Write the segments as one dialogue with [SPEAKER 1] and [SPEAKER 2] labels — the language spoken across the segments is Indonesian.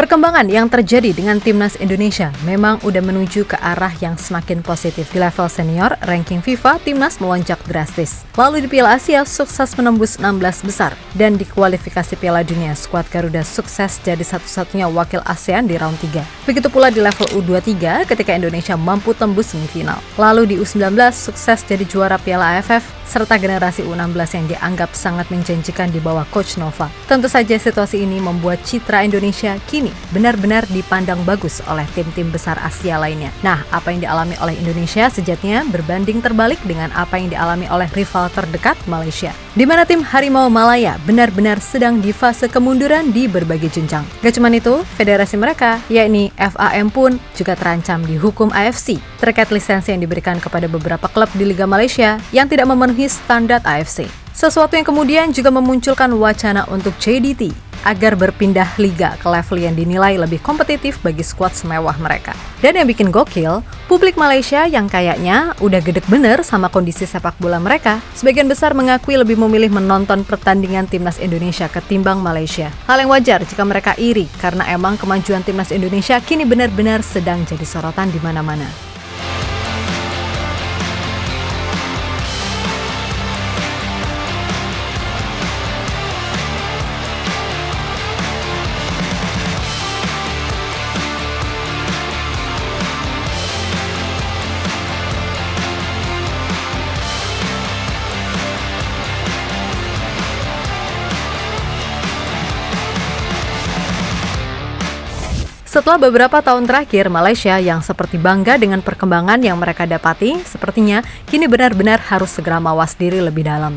[SPEAKER 1] Perkembangan yang terjadi dengan timnas Indonesia memang udah menuju ke arah yang semakin positif. Di level senior, ranking FIFA, timnas melonjak drastis. Lalu di Piala Asia, sukses menembus 16 besar. Dan di kualifikasi Piala Dunia, skuad Garuda sukses jadi satu-satunya wakil ASEAN di round 3. Begitu pula di level U23 ketika Indonesia mampu tembus semifinal. Lalu di U19, sukses jadi juara Piala AFF, serta generasi U16 yang dianggap sangat menjanjikan di bawah Coach Nova. Tentu saja situasi ini membuat citra Indonesia kini benar-benar dipandang bagus oleh tim-tim besar Asia lainnya. Nah, apa yang dialami oleh Indonesia sejatinya berbanding terbalik dengan apa yang dialami oleh rival terdekat Malaysia, di mana tim Harimau Malaya benar-benar sedang di fase kemunduran di berbagai jenjang. Gak cuma itu, federasi mereka, yakni FAM pun juga terancam dihukum AFC terkait lisensi yang diberikan kepada beberapa klub di Liga Malaysia yang tidak memenuhi standar AFC. Sesuatu yang kemudian juga memunculkan wacana untuk JDT agar berpindah liga ke level yang dinilai lebih kompetitif bagi skuad semewah mereka. Dan yang bikin gokil, publik Malaysia yang kayaknya udah gedek bener sama kondisi sepak bola mereka, sebagian besar mengakui lebih memilih menonton pertandingan timnas Indonesia ketimbang Malaysia. Hal yang wajar jika mereka iri, karena emang kemajuan timnas Indonesia kini benar-benar sedang jadi sorotan di mana-mana. Setelah beberapa tahun terakhir, Malaysia yang seperti bangga dengan perkembangan yang mereka dapati, sepertinya kini benar-benar harus segera mawas diri lebih dalam.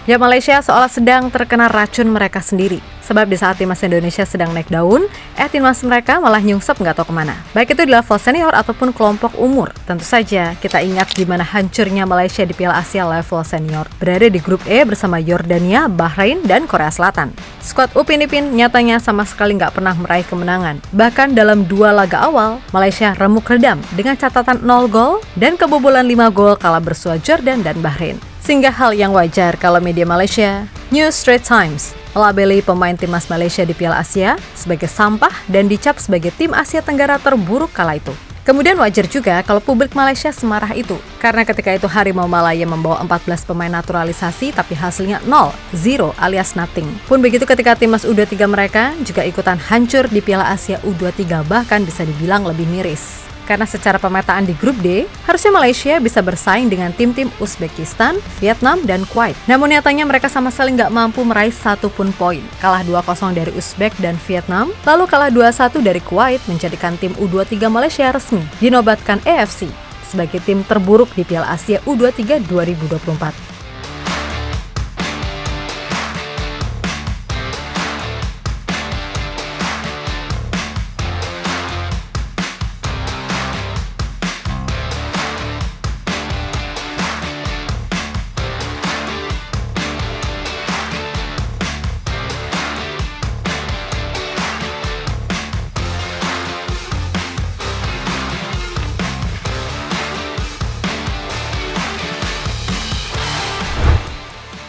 [SPEAKER 1] Ya, Malaysia seolah sedang terkena racun mereka sendiri. Sebab di saat timnas Indonesia sedang naik daun, timnas mereka malah nyungsep nggak tahu kemana. Baik itu di level senior ataupun kelompok umur. Tentu saja kita ingat gimana hancurnya Malaysia di Piala Asia level senior. Berada di grup E bersama Yordania, Bahrain, dan Korea Selatan. Skuad Upin Ipin nyatanya sama sekali nggak pernah meraih kemenangan. Bahkan dalam 2 laga awal, Malaysia remuk redam dengan catatan 0 gol dan kebobolan 5 gol kalah bersua Jordan dan Bahrain. Sehingga hal yang wajar kalau media Malaysia, New Straits Times, melabeli pemain timnas Malaysia di Piala Asia sebagai sampah dan dicap sebagai tim Asia Tenggara terburuk kala itu. Kemudian wajar juga kalau publik Malaysia semarah itu, karena ketika itu Harimau Malaya membawa 14 pemain naturalisasi tapi hasilnya 0 alias nothing. Pun begitu ketika timnas U23 mereka juga ikutan hancur di Piala Asia U23, bahkan bisa dibilang lebih miris. Karena secara pemetaan di grup D, harusnya Malaysia bisa bersaing dengan tim-tim Uzbekistan, Vietnam, dan Kuwait. Namun nyatanya mereka sama sekali nggak mampu meraih satu pun poin. Kalah 2-0 dari Uzbek dan Vietnam, lalu kalah 2-1 dari Kuwait, menjadikan tim U23 Malaysia resmi dinobatkan AFC sebagai tim terburuk di Piala Asia U23 2024.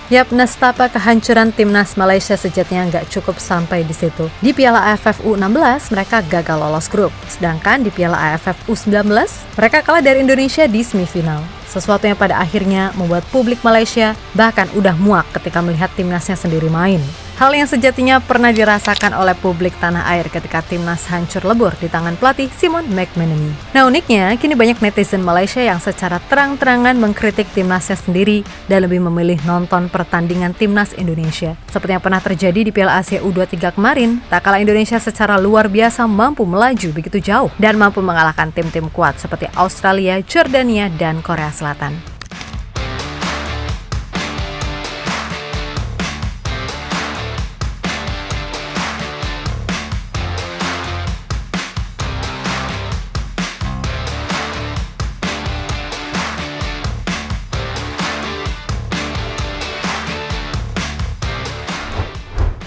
[SPEAKER 1] Yap, nestapa kehancuran timnas Malaysia sejatinya nggak cukup sampai di situ. Di Piala AFF U16, mereka gagal lolos grup. Sedangkan di Piala AFF U19, mereka kalah dari Indonesia di semifinal. Sesuatu yang pada akhirnya membuat publik Malaysia bahkan udah muak ketika melihat timnasnya sendiri main. Hal yang sejatinya pernah dirasakan oleh publik tanah air ketika timnas hancur lebur di tangan pelatih Simon McManamy. Nah, uniknya, kini banyak netizen Malaysia yang secara terang-terangan mengkritik timnasnya sendiri dan lebih memilih nonton pertandingan timnas Indonesia. Seperti yang pernah terjadi di Piala Asia U23 kemarin, tak kalah Indonesia secara luar biasa mampu melaju begitu jauh dan mampu mengalahkan tim-tim kuat seperti Australia, Jordania, dan Korea Selatan.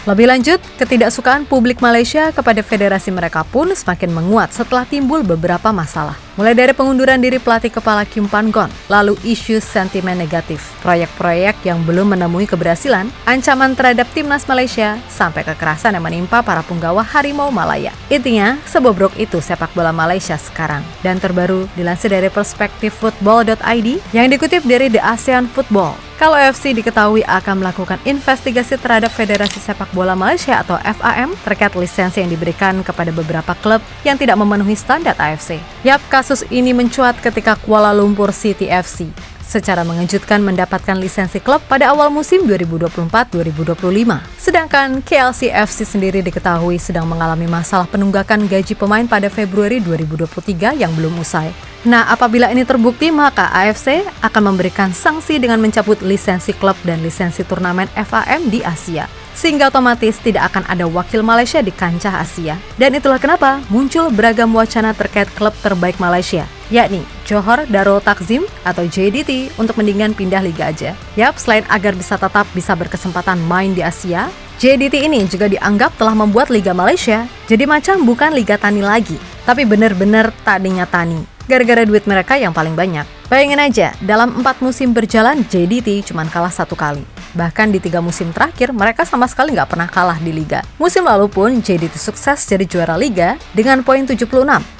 [SPEAKER 1] Lebih lanjut, ketidaksukaan publik Malaysia kepada federasi mereka pun semakin menguat setelah timbul beberapa masalah. Mulai dari pengunduran diri pelatih kepala Kim Pan-gon, lalu isu sentimen negatif, proyek-proyek yang belum menemui keberhasilan, ancaman terhadap timnas Malaysia, sampai kekerasan yang menimpa para punggawa Harimau Malaya. Intinya, sebobrok itu sepak bola Malaysia sekarang. Dan terbaru, dilansir dari perspektif football.id yang dikutip dari The ASEAN Football. Kalau AFC diketahui akan melakukan investigasi terhadap Federasi Sepak Bola Malaysia atau FAM terkait lisensi yang diberikan kepada beberapa klub yang tidak memenuhi standar AFC. Yap, kasus ini mencuat ketika Kuala Lumpur City FC secara mengejutkan mendapatkan lisensi klub pada awal musim 2024-2025. Sedangkan KLC FC sendiri diketahui sedang mengalami masalah penunggakan gaji pemain pada Februari 2023 yang belum usai. Nah, apabila ini terbukti, maka AFC akan memberikan sanksi dengan mencabut lisensi klub dan lisensi turnamen FAM di Asia. Sehingga otomatis tidak akan ada wakil Malaysia di kancah Asia. Dan itulah kenapa muncul beragam wacana terkait klub terbaik Malaysia, yakni Johor Darul Takzim atau JDT untuk mendingan pindah liga aja. Yap, selain agar tetap bisa berkesempatan main di Asia, JDT ini juga dianggap telah membuat Liga Malaysia jadi macam bukan Liga Tani lagi, tapi benar-benar tadinya tani. Gara-gara duit mereka yang paling banyak. Bayangin aja, dalam 4 musim berjalan, JDT cuma kalah 1 kali. Bahkan di 3 musim terakhir, mereka sama sekali nggak pernah kalah di Liga. Musim lalu pun, JDT sukses jadi juara Liga dengan poin 76,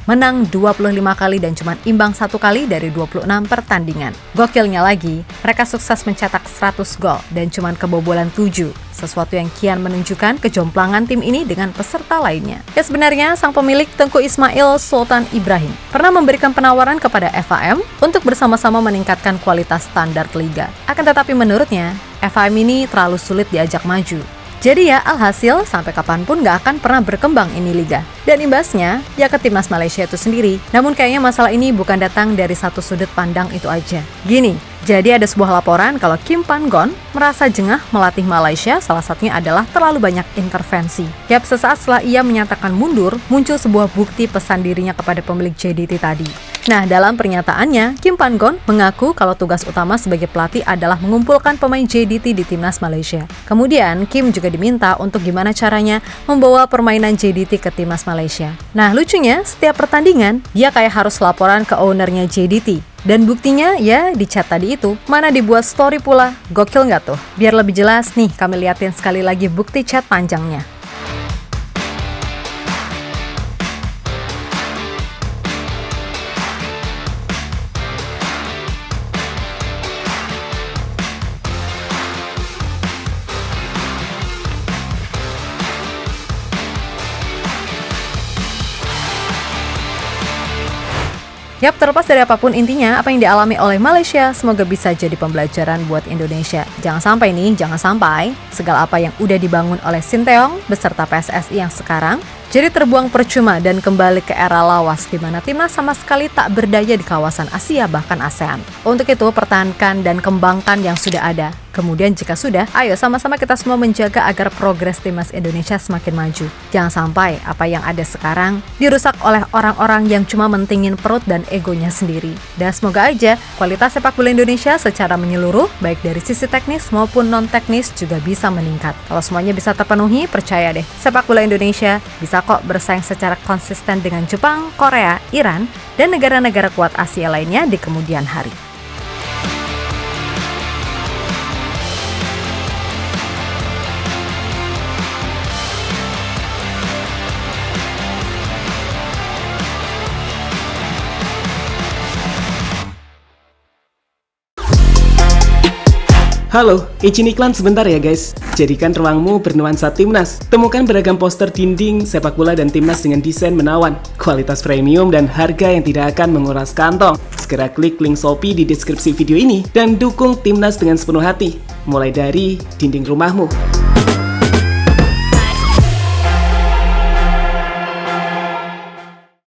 [SPEAKER 1] menang 25 kali dan cuma imbang 1 kali dari 26 pertandingan. Gokilnya lagi, mereka sukses mencetak 100 gol dan cuma kebobolan 7. Sesuatu yang kian menunjukkan kejomplangan tim ini dengan peserta lainnya. Ya sebenarnya, sang pemilik Tengku Ismail Sultan Ibrahim pernah memberikan penawaran kepada FAM untuk bersama-sama meningkatkan kualitas standar liga. Akan tetapi menurutnya, FAM ini terlalu sulit diajak maju. Jadi ya, alhasil sampai kapanpun gak akan pernah berkembang ini liga. Dan imbasnya, ya ke timnas Malaysia itu sendiri. Namun kayaknya masalah ini bukan datang dari satu sudut pandang itu aja. Gini, jadi ada sebuah laporan kalau Kim Pan-gon merasa jengah melatih Malaysia, salah satunya adalah terlalu banyak intervensi. Yap, sesaat setelah ia menyatakan mundur, muncul sebuah bukti pesan dirinya kepada pemilik JDT tadi. Nah, dalam pernyataannya, Kim Pan-gon mengaku kalau tugas utama sebagai pelatih adalah mengumpulkan pemain JDT di timnas Malaysia. Kemudian, Kim juga diminta untuk gimana caranya membawa permainan JDT ke timnas Malaysia. Nah, lucunya, setiap pertandingan, dia kayak harus laporan ke ownernya JDT. Dan buktinya ya di chat tadi itu, mana dibuat story pula. Gokil nggak tuh? Biar lebih jelas nih, kami liatin sekali lagi bukti chat panjangnya. Yap, terlepas dari apapun intinya, apa yang dialami oleh Malaysia semoga bisa jadi pembelajaran buat Indonesia. Jangan sampai segala apa yang udah dibangun oleh Sinteyong beserta PSSI yang sekarang jadi terbuang percuma dan kembali ke era lawas di mana timnas sama sekali tak berdaya di kawasan Asia bahkan ASEAN. Untuk itu, pertahankan dan kembangkan yang sudah ada. Kemudian jika sudah, ayo sama-sama kita semua menjaga agar progres timnas Indonesia semakin maju. Jangan sampai apa yang ada sekarang dirusak oleh orang-orang yang cuma mentingin perut dan egonya sendiri. Dan semoga aja kualitas sepak bola Indonesia secara menyeluruh, baik dari sisi teknis maupun non-teknis juga bisa meningkat. Kalau semuanya bisa terpenuhi, percaya deh, sepak bola Indonesia bisa kok bersaing secara konsisten dengan Jepang, Korea, Iran, dan negara-negara kuat Asia lainnya di kemudian hari.
[SPEAKER 2] Halo, izin iklan sebentar ya guys. Jadikan ruangmu bernuansa timnas. Temukan beragam poster dinding, sepak bola dan timnas dengan desain menawan, kualitas premium dan harga yang tidak akan menguras kantong. Segera klik link Shopee di deskripsi video ini dan dukung timnas dengan sepenuh hati. Mulai dari dinding rumahmu.